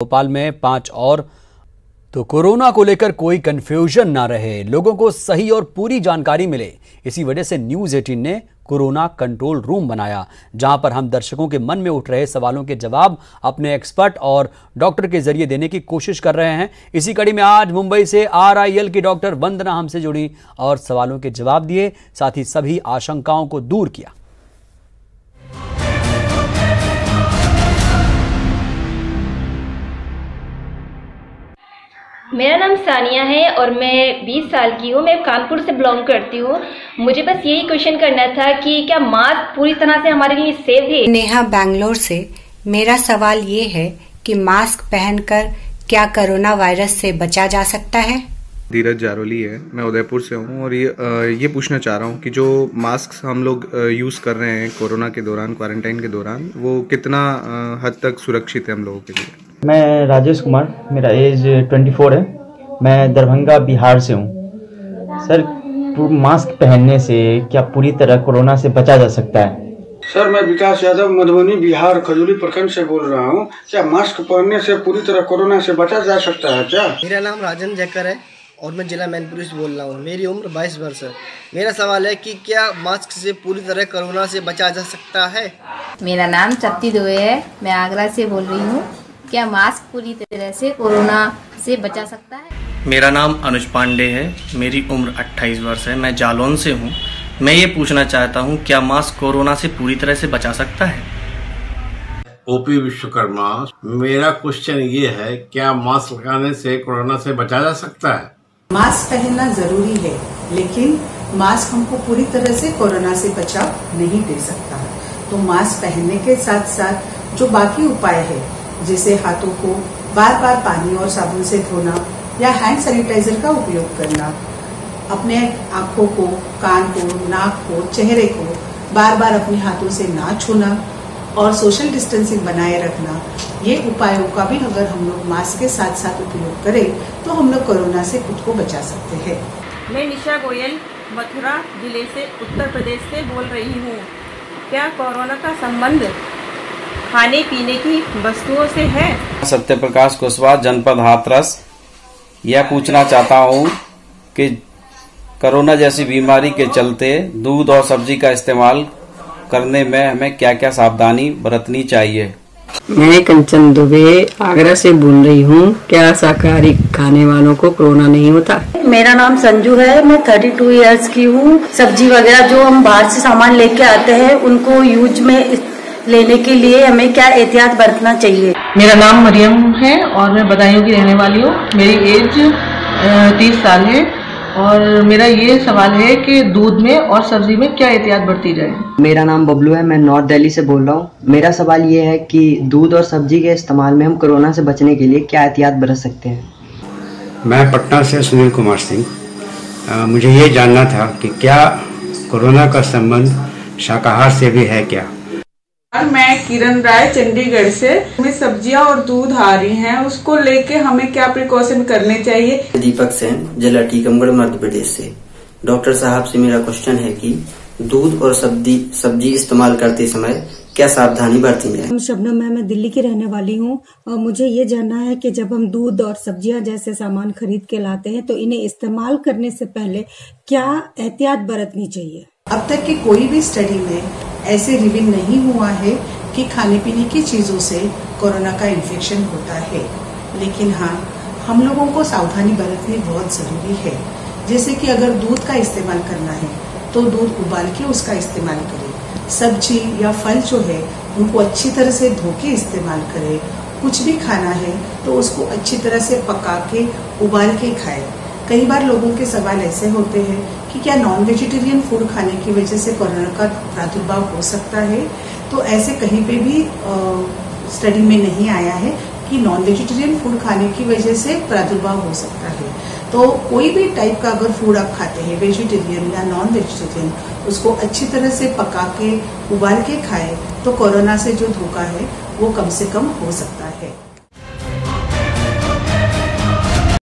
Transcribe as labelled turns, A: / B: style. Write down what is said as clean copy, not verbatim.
A: भोपाल में 5 और। तो कोरोना को लेकर कोई कंफ्यूजन ना रहे, लोगों को सही और पूरी जानकारी मिले, इसी वजह से न्यूज़ 18 ने कोरोना कंट्रोल रूम बनाया, जहां पर हम दर्शकों के मन में उठ रहे सवालों के जवाब अपने एक्सपर्ट और डॉक्टर के जरिए देने की कोशिश कर रहे हैं। इसी कड़ी में आज मुंबई से RIL की डॉक्टर वंदना हमसे जुड़ी और सवालों के जवाब दिए, साथ ही सभी आशंकाओं को दूर किया।
B: मेरा नाम सानिया है और मैं 20 साल की हूँ। मैं कानपुर से बिलोंग करती हूँ। मुझे बस यही क्वेश्चन करना था कि क्या मास्क पूरी तरह से हमारे लिए सेफ है?
C: नेहा बैंगलोर से। मेरा सवाल ये है कि मास्क पहनकर क्या कोरोना वायरस से बचा जा सकता है?
D: धीरज जारोली है, मैं उदयपुर से हूँ और ये पूछना चाह रहा हूँ कि जो मास्क हम लोग यूज़ कर रहे हैं कोरोना के दौरान, क्वारंटाइन के दौरान, वो कितना हद तक सुरक्षित है हम लोगों के लिए?
E: मैं राजेश कुमार, मेरा एज 24 है, मैं दरभंगा बिहार से हूँ। सर, मास्क पहनने से क्या पूरी तरह कोरोना से बचा जा सकता है?
F: सर, मैं विकास यादव मधुबनी बिहार खजूरी प्रखंड से बोल रहा हूँ। क्या मास्क पहनने से पूरी तरह कोरोना से बचा जा सकता है क्या?
G: मेरा नाम राजन जैकर है और मैं जिला मैनपुरी से बोल रहा हूँ। मेरी उम्र 22 वर्ष है। मेरा सवाल है कि क्या मास्क से पूरी तरह कोरोना से बचा जा सकता है?
H: मेरा नाम तप्ती दुबे है, मैं आगरा से बोल रही हूँ। क्या मास्क पूरी तरह से कोरोना से बचा सकता है?
I: मेरा नाम अनुज पांडे है, मेरी उम्र 28 वर्ष है, मैं जालौन से हूँ। मैं ये पूछना चाहता हूँ, क्या मास्क कोरोना से पूरी तरह से बचा सकता है?
J: ओपी विश्वकर्मा। मेरा क्वेश्चन ये है, क्या मास्क लगाने से कोरोना से बचा जा सकता है?
K: मास्क पहनना जरूरी है, लेकिन मास्क हमको पूरी तरह से कोरोना से बचाव नहीं दे सकता। तो मास्क पहनने के साथ साथ जो बाकी उपाय है, जैसे हाथों को बार बार पानी और साबुन से धोना या हैंड सैनिटाइजर का उपयोग करना, अपने आंखों को, कान को, नाक को, चेहरे को बार बार अपने हाथों से ना छूना और सोशल डिस्टेंसिंग बनाए रखना, ये उपायों का भी अगर हम लोग मास्क के साथ साथ उपयोग करें तो हम लोग कोरोना से खुद को बचा सकते हैं।
L: मैं निशा गोयल मथुरा जिले से उत्तर प्रदेश से बोल रही हूँ। क्या कोरोना का संबंध खाने पीने की वस्तुओं से है?
M: सत्यप्रकाश कुशवाहा, जनपद हाथरस। यह पूछना चाहता हूँ कि कोरोना जैसी बीमारी के चलते दूध और सब्जी का इस्तेमाल करने में हमें क्या क्या सावधानी बरतनी चाहिए?
N: मैं कंचन दुबे आगरा से बोल रही हूँ। क्या शाकाहारी खाने वालों को कोरोना नहीं होता?
O: मेरा नाम संजू है, मैं 32 इयर्स की हूँ। सब्जी वगैरह जो हम बाहर से सामान लेके आते हैं, उनको यूज में लेने के लिए हमें क्या एहतियात बरतना चाहिए?
P: मेरा नाम मरियम है और मैं बदायूं की रहने वाली हूँ। मेरी एज 30 साल है और मेरा ये सवाल है कि दूध में और सब्जी में क्या एहतियात बरती जाए?
Q: मेरा नाम बबलू है, मैं नॉर्थ दिल्ली से बोल रहा हूँ। मेरा सवाल ये है कि दूध और सब्जी के इस्तेमाल में हम कोरोना से बचने के लिए क्या एहतियात बरत सकते हैं?
R: मैं पटना से सुनील कुमार सिंह। मुझे ये जानना था कि क्या कोरोना का संबंध शाकाहार से भी है क्या?
S: मैं किरण राय चंडीगढ़ से। हमें सब्जियां और दूध आ रही हैं, उसको लेके हमें क्या प्रिकॉशन करने चाहिए?
T: दीपक सेन, जिला टीकमगढ़, मध्य प्रदेश से। डॉक्टर साहब से मेरा क्वेश्चन है कि दूध और सब्जी इस्तेमाल करते समय क्या सावधानी बरती है?
C: शबनम, मैं दिल्ली की रहने वाली हूँ और मुझे ये जानना है कि जब हम दूध और सब्जियां जैसे सामान खरीद के लाते हैं तो इन्हें इस्तेमाल करने से पहले क्या एहतियात बरतनी चाहिए?
K: अब तक की कोई भी स्टडी में ऐसे रिवील नहीं हुआ है कि खाने पीने की चीजों से कोरोना का इन्फेक्शन होता है, लेकिन हाँ, हम लोगों को सावधानी बरतनी बहुत जरूरी है। जैसे कि अगर दूध का इस्तेमाल करना है तो दूध उबाल के उसका इस्तेमाल करें। सब्जी या फल जो है उनको अच्छी तरह से धो के इस्तेमाल करें। कुछ भी खाना है तो उसको अच्छी तरह से पका के उबाल के खाएं। कई बार लोगों के सवाल ऐसे होते हैं कि क्या नॉन वेजिटेरियन फूड खाने की वजह से कोरोना का प्रादुर्भाव हो सकता है? तो ऐसे कहीं पे भी स्टडी में नहीं आया है कि नॉन वेजिटेरियन फूड खाने की वजह से प्रादुर्भाव हो सकता है। तो कोई भी टाइप का अगर फूड आप खाते हैं, वेजिटेरियन या नॉन वेजिटेरियन, उसको अच्छी तरह से पका के उबाल के खाएं तो कोरोना से जो धोखा है वो कम से कम हो सकता है।